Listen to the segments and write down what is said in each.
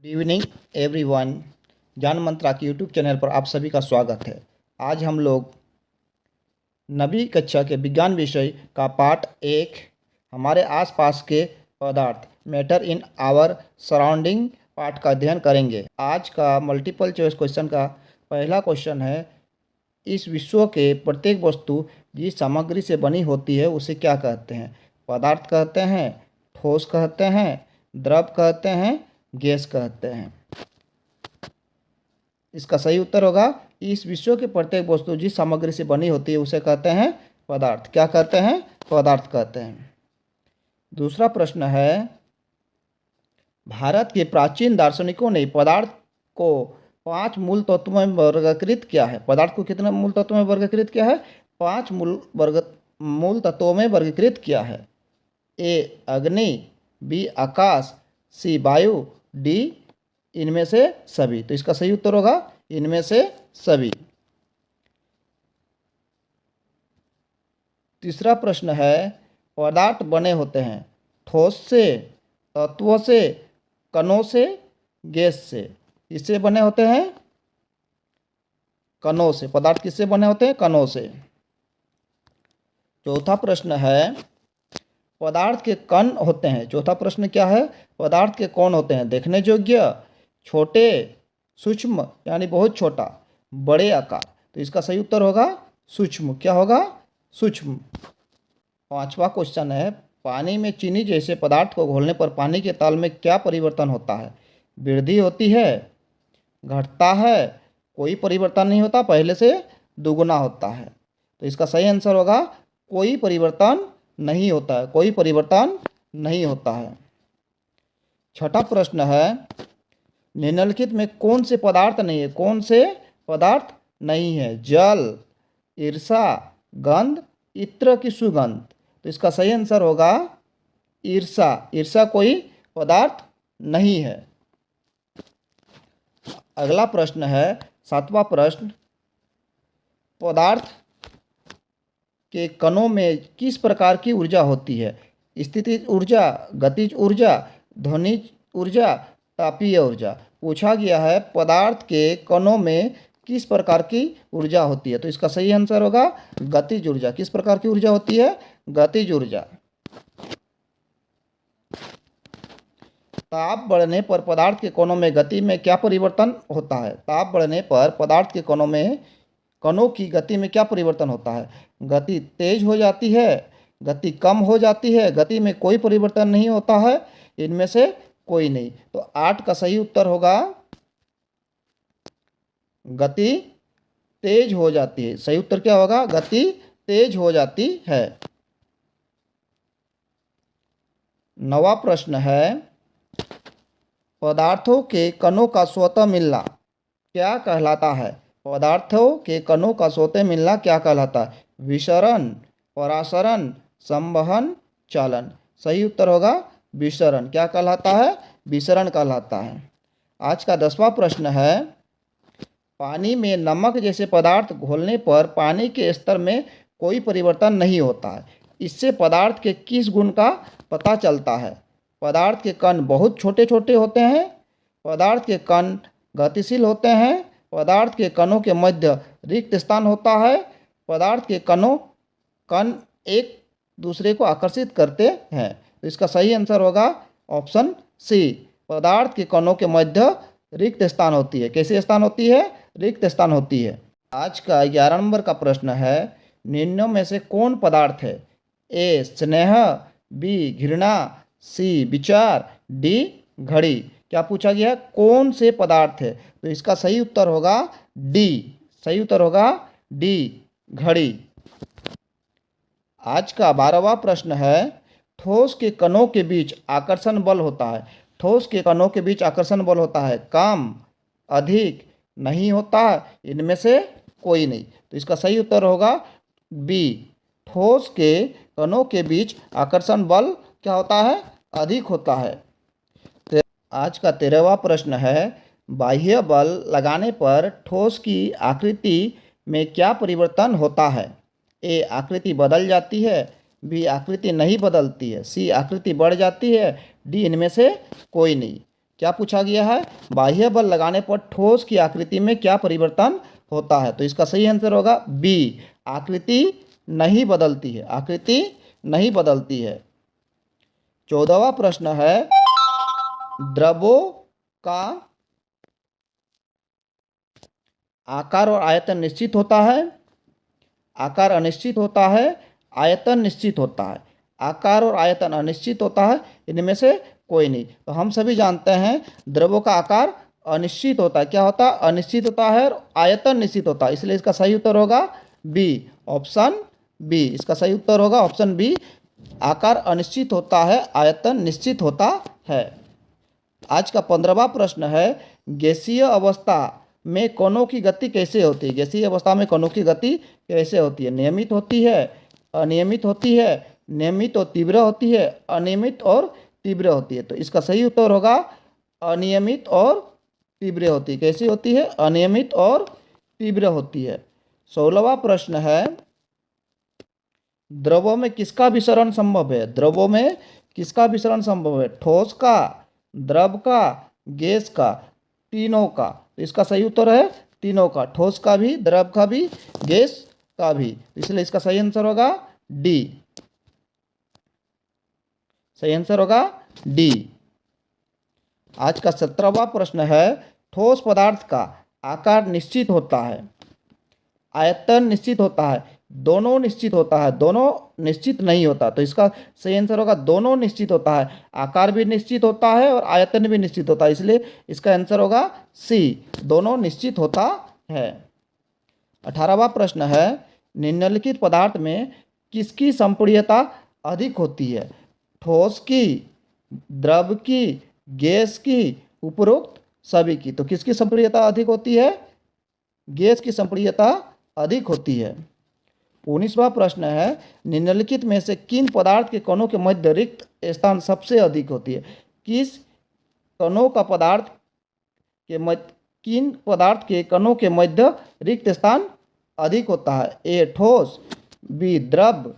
Good evening everyone. ज्ञान मंत्रा के YouTube channel पर आप सभी का स्वागत है। आज हम लोग 9वीं कक्षा के विज्ञान विषय का पाठ 1 हमारे आसपास के पदार्थ मैटर इन आवर सराउंडिंग पाठ का अध्ययन करेंगे। आज का मल्टीपल चॉइस क्वेश्चन का पहला क्वेश्चन है, इस विश्व के प्रत्येक वस्तु जिस सामग्री से बनी होती है उसे क्या कहते हैं? पदार्थ कहते हैं, ठोस कहते हैं, द्रव कहते हैं, गैस कहते हैं। इसका सही उत्तर होगा, इस विश्व के प्रत्येक वस्तु जिस सामग्री से बनी होती है उसे कहते हैं पदार्थ। क्या कहते हैं? पदार्थ कहते हैं। दूसरा प्रश्न है, भारत के प्राचीन दार्शनिकों ने पदार्थ को 5 मूल तत्वों में वर्गीकृत किया है। पदार्थ को कितने मूल तत्वों में वर्गीकृत किया है? 5 मूल तत्वों में वर्गीकृत किया है। ए अग्नि, बी आकाश, सी वायु, डी इनमें से सभी। तो इसका सही उत्तर होगा इनमें से सभी। तीसरा प्रश्न है, पदार्थ बने होते हैं ठोस से, तत्वों से, कणों से, गैस से। इससे बने होते हैं कणों से। पदार्थ किससे बने होते हैं? कणों से। चौथा प्रश्न है, पदार्थ के कण होते हैं। चौथा प्रश्न क्या है? पदार्थ के कण होते हैं देखने योग्य, छोटे, सूक्ष्म यानी बहुत छोटा, बड़े आकार। तो इसका सही उत्तर होगा सूक्ष्म। क्या होगा? सूक्ष्म। पांचवा क्वेश्चन है, पानी में चीनी जैसे पदार्थ को घोलने पर पानी के ताल में क्या परिवर्तन होता है? वृद्धि होती है, घटता है, कोई परिवर्तन नहीं होता, पहले से दुगुना होता है। तो इसका सही आंसर होगा कोई परिवर्तन नहीं होता है। कोई परिवर्तन नहीं होता है। छठा प्रश्न है, निम्नलिखित में कौन से पदार्थ नहीं है? कौन से पदार्थ नहीं है? जल, ईर्षा, गंध, इत्र की सुगंध। तो इसका सही आंसर होगा ईर्षा। ईर्षा कोई पदार्थ नहीं है। अगला प्रश्न है, 7वां प्रश्न, पदार्थ के कणों में किस प्रकार की ऊर्जा होती है? स्थितिज ऊर्जा, गतिज ऊर्जा, ध्वनिज ऊर्जा, तापीय ऊर्जा। पूछा गया है पदार्थ के कणों में किस प्रकार की ऊर्जा होती है। तो इसका सही आंसर होगा गतिज ऊर्जा। किस प्रकार की ऊर्जा होती है? गतिज ऊर्जा। ताप बढ़ने पर पदार्थ के कणों में गति में क्या परिवर्तन होता है? ताप बढ़ने पर पदार्थ के कणों की गति में क्या परिवर्तन होता है? गति तेज हो जाती है, गति कम हो जाती है, गति में कोई परिवर्तन नहीं होता है, इनमें से कोई नहीं। तो 8 का सही उत्तर होगा गति तेज हो जाती है। सही उत्तर क्या होगा? गति तेज हो जाती है। 9वां प्रश्न है, पदार्थों के कणों का स्वतः मिलना क्या कहलाता है? पदार्थों के कणों का स्वतः मिलना क्या कहलाता है? विसरण, परासरण, संवहन, चालन। सही उत्तर होगा विसरण। क्या कहलाता है? विसरण कहलाता है। आज का 10वां प्रश्न है, पानी में नमक जैसे पदार्थ घोलने पर पानी के स्तर में कोई परिवर्तन नहीं होता है। इससे पदार्थ के किस गुण का पता चलता है? पदार्थ के कण बहुत छोटे छोटे होते हैं, पदार्थ के कण गतिशील होते हैं, पदार्थ के कणों के मध्य रिक्त स्थान होता है, पदार्थ के कण एक दूसरे को आकर्षित करते हैं। तो इसका सही आंसर होगा ऑप्शन सी, पदार्थ के कणों के मध्य रिक्त स्थान होती है। कैसे स्थान होती है? रिक्त स्थान होती है। आज का 11 नंबर का प्रश्न है, निम्नों में से कौन पदार्थ है? ए स्नेह, बी घृणा, सी विचार, डी घड़ी। क्या पूछा गया है? कौन से पदार्थ है? तो इसका सही उत्तर होगा डी। सही उत्तर होगा डी घड़ी। आज का 12वां प्रश्न है, ठोस के कणों के बीच आकर्षण बल होता है। ठोस के कणों के बीच आकर्षण बल होता है कम, अधिक, नहीं होता, इनमें से कोई नहीं। तो इसका सही उत्तर होगा बी, ठोस के कणों के बीच आकर्षण बल क्या होता है? अधिक होता है। आज का 13वां प्रश्न है, बाह्य बल लगाने पर ठोस की आकृति में क्या परिवर्तन होता है? ए आकृति बदल जाती है, बी आकृति नहीं बदलती है, सी आकृति बढ़ जाती है, डी इनमें से कोई नहीं। क्या पूछा गया है? बाह्य बल लगाने पर ठोस की आकृति में क्या परिवर्तन होता है? तो इसका सही आंसर होगा बी, आकृति नहीं बदलती है, आकृति नहीं बदलती है। 14वां प्रश्न है, द्रवों का आकार और आयतन निश्चित होता है, आकार अनिश्चित होता है, आयतन निश्चित होता है। आकार और आयतन अनिश्चित होता है, इनमें से कोई नहीं। तो हम सभी जानते हैं द्रवों का आकार अनिश्चित होता है। क्या होता है? अनिश्चित होता है और आयतन निश्चित होता है, इसलिए इसका सही उत्तर होगा बी, ऑप्शन बी। इसका सही उत्तर होगा ऑप्शन बी, आकार अनिश्चित होता है, आयतन निश्चित होता है। आज का 15वां प्रश्न है, गैसीय अवस्था में कणों की गति कैसे होती है? गैसीय अवस्था में कणों की गति कैसे होती है? नियमित होती है, अनियमित होती है, नियमित और तीव्र होती है, अनियमित और तीव्र होती है। तो इसका सही उत्तर होगा अनियमित और तीव्र होती है। कैसी होती है? अनियमित और तीव्र होती है। 16वां प्रश्न है, द्रवों में किसका विसरण संभव है? द्रवों में किसका विसरण संभव है? ठोस का, द्रव का, गैस का, तीनों का। तो इसका सही उत्तर है तीनों का, ठोस का भी, द्रव का भी, गैस का भी। इसलिए इसका सही आंसर होगा डी, सही आंसर होगा डी। आज का 17वां प्रश्न है, ठोस पदार्थ का आकार निश्चित होता है, आयतन निश्चित होता है, दोनों निश्चित होता है, दोनों निश्चित नहीं होता। तो इसका सही आंसर होगा दोनों निश्चित होता है, आकार भी निश्चित होता है और आयतन भी निश्चित होता है, इसलिए इसका आंसर होगा सी, दोनों निश्चित होता है। 18वां प्रश्न है, निम्नलिखित पदार्थ में किसकी संपीड्यता अधिक होती है? ठोस की, द्रव की, गैस की, उपरोक्त सभी की। तो किसकी संपीड्यता अधिक होती है? गैस की संपीड्यता अधिक होती है। 19वां प्रश्न है, निम्नलिखित में से किन पदार्थ के कणों के मध्य रिक्त स्थान सबसे अधिक होती है? किस कणों का पदार्थ के मध्य, किन पदार्थ के कणों के मध्य रिक्त स्थान अधिक होता है? ए ठोस, बी द्रव,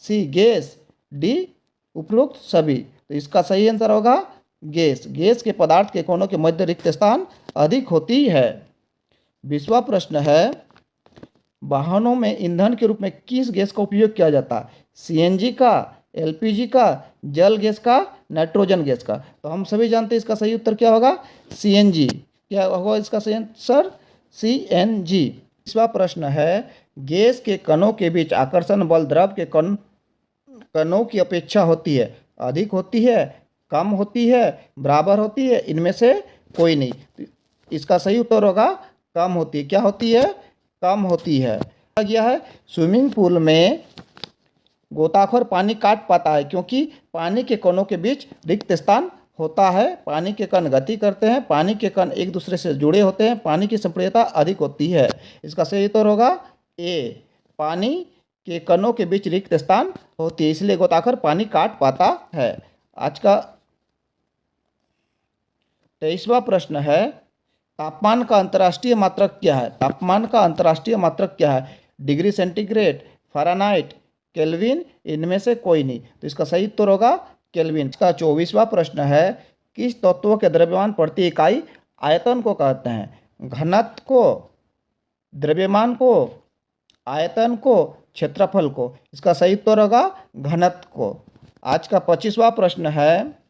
सी गैस, डी उपरोक्त सभी। तो इसका सही आंसर होगा गैस, गैस के पदार्थ के कोनों के मध्य रिक्त स्थान अधिक होती है। 20वां प्रश्न है, वाहनों में ईंधन के रूप में किस गैस का उपयोग किया जाता है? सीएनजी का, एलपीजी का, जल गैस का, नाइट्रोजन गैस का। तो हम सभी जानते हैं इसका सही उत्तर क्या होगा? सीएनजी। क्या होगा इसका सही आंसर? सीएनजी। 20वां प्रश्न है, गैस के कणों के बीच आकर्षण बल द्रव के कणों की अपेक्षा होती है, अधिक होती है, कम होती है, बराबर होती है, इनमें से कोई नहीं। इसका सही उत्तर होगा कम होती है। क्या होती है? कम होती है। गया है, स्विमिंग पूल में गोताखोर पानी काट पाता है क्योंकि पानी के कणों के बीच रिक्त स्थान होता है, पानी के कण गति करते हैं, पानी के कण एक दूसरे से जुड़े होते हैं, पानी की संपीड्यता अधिक होती है। इसका सही उत्तर होगा ए, पानी के कणों के बीच रिक्त स्थान होती है, इसलिए गोताखोर पानी काट पाता है। आज का 23वां प्रश्न है, तापमान का अंतर्राष्ट्रीय मात्रक क्या है? तापमान का अंतर्राष्ट्रीय मात्रक क्या है? डिग्री सेंटीग्रेड, फ़ारेनहाइट, केल्विन, इनमें से कोई नहीं। तो इसका सही उत्तर होगा केल्विन। इसका 24वां प्रश्न है, किस तत्व के द्रव्यमान प्रति इकाई आयतन को कहते हैं? घनत्व को, द्रव्यमान को, आयतन को, क्षेत्रफल को। इसका सही उत्तर होगा घनत्व को। आज का 25वां प्रश्न है,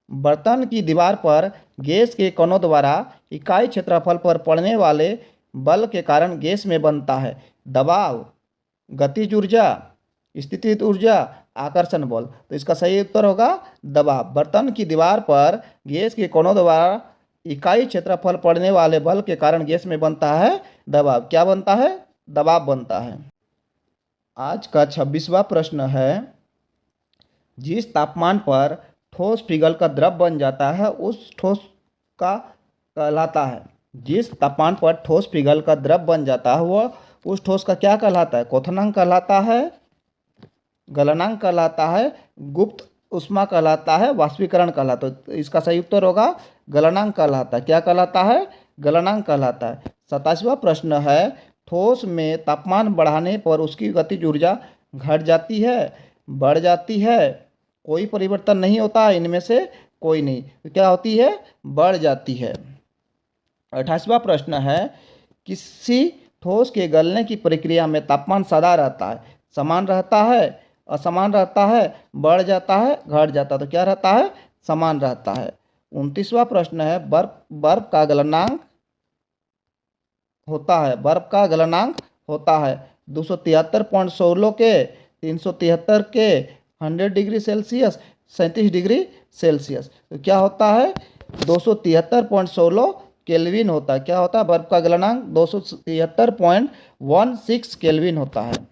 बर्तन की दीवार पर गैस के कणों द्वारा इकाई क्षेत्रफल पर पड़ने वाले बल के कारण गैस में बनता है दबाव, गतिज ऊर्जा, स्थितिज ऊर्जा, आकर्षण बल। तो इसका सही उत्तर होगा दबाव। बर्तन की दीवार पर गैस के कणों द्वारा इकाई क्षेत्रफल पड़ने वाले बल के कारण गैस में बनता है दबाव। क्या बनता है? दबाव बनता है। आज का 26वां प्रश्न है, जिस तापमान पर ठोस पिघल कर द्रव बन जाता है उस ठोस का कहलाता है। जिस तापमान पर ठोस पिघल कर द्रव बन जाता है वह उस ठोस का क्या कहलाता है? क्वथनांक कहलाता है, गलनांक कहलाता है, गुप्त उष्मा कहलाता है, वाष्पीकरण कहलाता है। तो इसका सही उत्तर होगा गलनांक कहलाता है। क्या कहलाता है? गलनांक कहलाता है। 27वां प्रश्न है, ठोस में तापमान बढ़ाने पर उसकी गतिज ऊर्जा घट जाती है, बढ़ जाती है, कोई परिवर्तन नहीं होता, इनमें से कोई नहीं। तो क्या होती है, बढ़ जाती है। 28वां प्रश्न है, किसी ठोस के गलने की प्रक्रिया में तापमान सदा रहता है, समान रहता है, असमान रहता है, बढ़ जाता है, घट जाता है? तो क्या रहता है, समान रहता है। 29वां प्रश्न है, बर्फ बर्फ का गलनांक होता है, बर्फ का गलनांक होता है 273.16 के, 373 के, 100 डिग्री सेल्सियस, 37 डिग्री सेल्सियस। तो क्या होता है, 273.16 केल्विन होता है। क्या होता है, बर्फ का गलनांक 273.16 केल्विन होता है।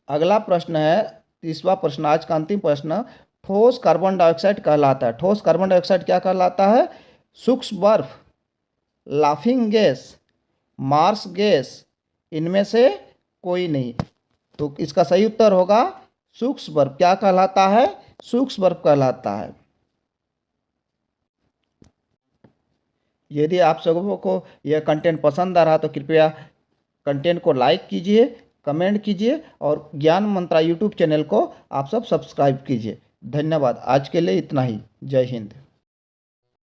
अगला प्रश्न है 30वां प्रश्न, आज का अंतिम प्रश्न, ठोस कार्बन डाइऑक्साइड कहलाता है। ठोस कार्बन डाइऑक्साइड क्या कहलाता है, सूक्ष्म बर्फ, लाफिंग गैस, मार्स गैस, इनमें से कोई नहीं। तो इसका सही उत्तर होगा सूक्ष्म बर्फ। क्या कहलाता है, सूक्ष्म बर्फ कहलाता है। यदि आप सबों को यह कंटेंट पसंद आ रहा तो कृपया कंटेंट को लाइक कीजिए, कमेंट कीजिए और ज्ञान मंत्रा यूट्यूब चैनल को आप सब सब्सक्राइब कीजिए। धन्यवाद। आज के लिए इतना ही। जय हिंद।